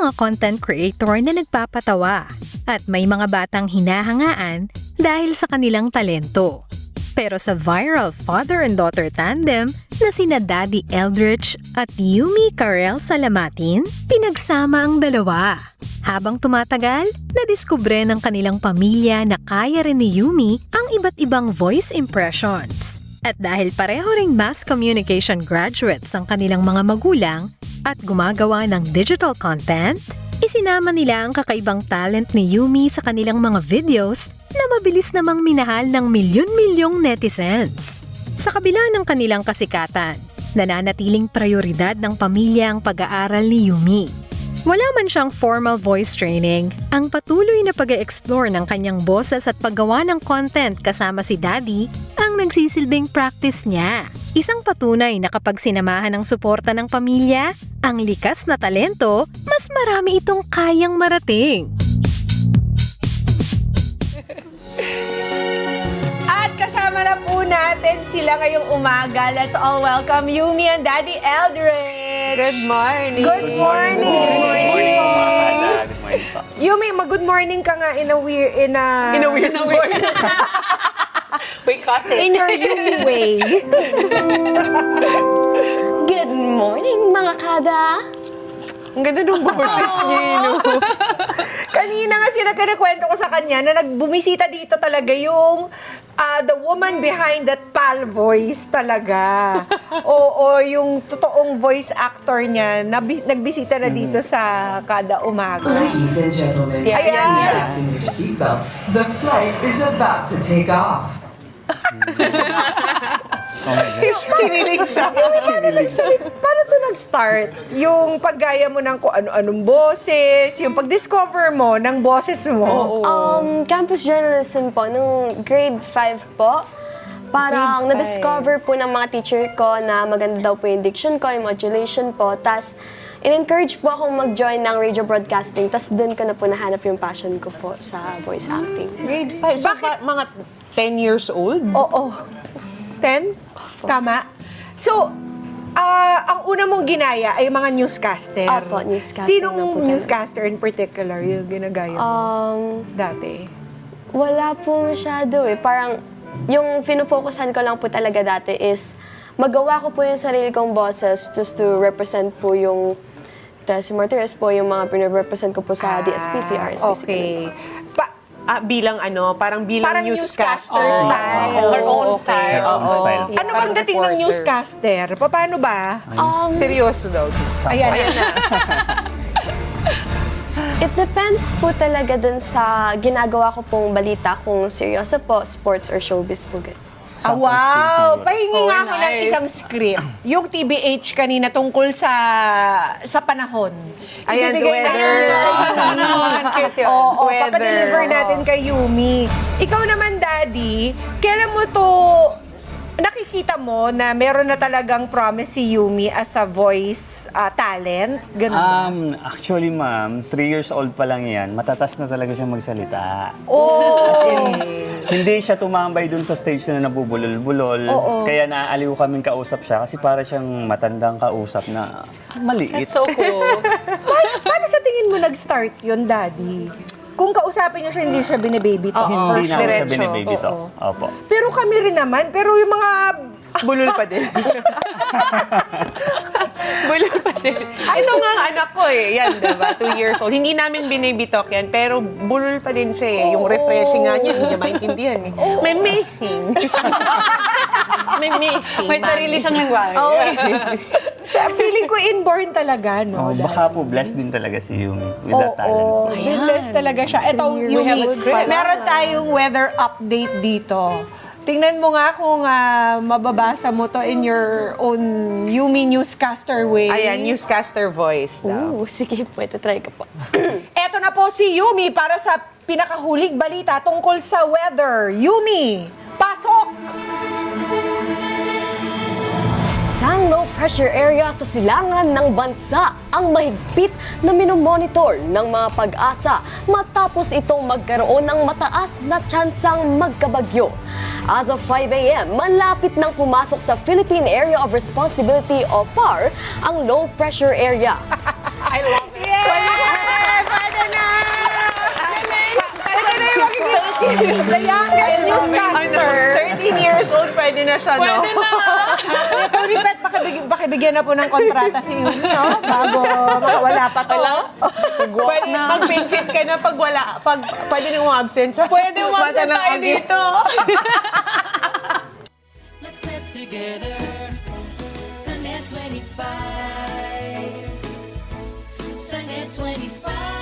mga content creator na nagpapatawa at may mga batang hinahangaan dahil sa kanilang talento. Pero sa viral father and daughter tandem na sina Daddy Eldritch at Yumi Karel Salamatin, pinagsama ang dalawa. Habang tumatagal, nadiskubre ng kanilang pamilya na kaya rin ni Yumi ang iba't ibang voice impressions. At dahil pareho ring mass communication graduates ang kanilang mga magulang at gumagawa ng digital content, isinama nila ang kakaibang talent ni Yumi sa kanilang mga videos na mabilis namang minahal ng milyon-milyong netizens. Sa kabila ng kanilang kasikatan, nananatiling prioridad ng pamilya ang pag-aaral ni Yumi. Wala man siyang formal voice training, ang patuloy na pag-e-explore ng kanyang boses at paggawa ng content kasama si Daddy ang nagsisilbing practice niya. Isang patunay na kapag sinamahan ng suporta ng pamilya, ang likas na talento, mas marami itong kayang marating. At kasama na po natin sila ngayong umaga. Let's all welcome Yumi and Daddy Eldritch. Good morning! Good morning! Good morning! Good morning po. Yumi, mag-good morning ka nga in a weird voice. We caught it. in your Yumi way. Good morning, mga kada! Ang ganda ng boses niya, no? Kanina nga kinakwento ko sa kanya na nagbumisita dito talaga yung the woman behind that pal voice talaga. Oo, yung totoong voice actor niya nagbisita na dito sa kada umaga. Ladies and gentlemen, Ayan. fasten your seatbelts. The flight is about to take off. Kinilig siya. Paano to nag-start? Yung paggaya mo ng kung ano-anong boses, yung pag-discover mo ng boses mo. Campus journalism po, nung grade 5 po. Parang Grade 5. na-discover po ng mga teacher ko na maganda daw po yung diction ko, yung modulation po. Tapos, in-encourage po akong mag-join ng radio broadcasting. Tapos, doon ko na po nahanap yung passion ko po sa voice acting. Grade 5. So, mga 10 years old? Oo. 10? Tama? So, ang una mong ginaya ay mga newscaster. Opo, newscaster na Sinong po talaga. newscaster in particular yung ginagaya mo dati? Wala po masyado eh. Parang, yung fino-focusan ko lang po talaga dati is magawa ko po yung sarili kong boses just to represent po yung si Martires po, yung mga pinarepresent ko po sa DSPC, RSPC. Okay. Parang bilang newscaster newscaster. style. Her own Okay. style. Oo. Style. Ano bang Parang dating ng reporter. newscaster? Paano ba? Seryoso daw. Ayan na. It depends po talaga dun sa ginagawa ko pong balita, kung seryoso po, sports or showbiz po. Wow! Pahingi nga ako ng nice. isang script. Yung TBH kanina tungkol sa panahon. Ayan, Ibibigay weather. natin. Oo, Weather. papadeliver natin kay Yumi. Ikaw naman, Daddy, kailan mo to nakikita mo na meron na talagang promise si Yumi as a voice talent? Ganun ba? Actually, ma'am, 3 years old pa lang yan. Matatas na talaga siyang magsalita. Hindi siya tumambay dun sa stage na nabubulol-bulol. Kaya naaaliw kaming kausap siya kasi para siyang matandang kausap na maliit. So cool. Paano sa tingin mo nag-start yun, Daddy? Kung kausapin niyo siya, hindi siya binibaby to. Hindi na siya diretso. binibaby to. Opo. Pero kami rin naman, pero yung mga... Bulol pa din. Bulol pa din. Ito nga ang anak ko eh. Yan, diba? 2 years old. Hindi namin binibitok yan, pero bulol pa din siya eh. Yung refreshing nga niya, hindi niya maintindihan eh. May making. May making. May sarili siyang lengguwahe. Feeling ko inborn talaga, no? Baka po blessed din talaga si Yumi with that talent po. Blessed talaga siya. Ito, Yumi, meron tayong weather update dito. Tingnan mo nga kung mababasa mo to in your own Yumi newscaster way. Ayan, newscaster voice daw. Sige po, ito try ko po. Eto na po si Yumi para sa pinakahulig balita tungkol sa weather. Yumi, pasok! Isang low-pressure area sa silangan ng bansa ang mahigpit na minomonitor ng mga pag-asa matapos itong magkaroon ng mataas na tsansang magkabagyo. As of 5 a.m., malapit nang pumasok sa Philippine Area of Responsibility o PAR ang low-pressure area. I love it! pwede na siya, no? Pwede na! Tony Pet, pakibigyan na po ng kontrata si Yumi, no? Bago makawala pa to. Pwede, mag-pinchit ka na pag wala, pwede nang umabsent sa Pwede mata umabsent ng tayo agi. dito. Let's get together. Sunday 25. Sunday 25.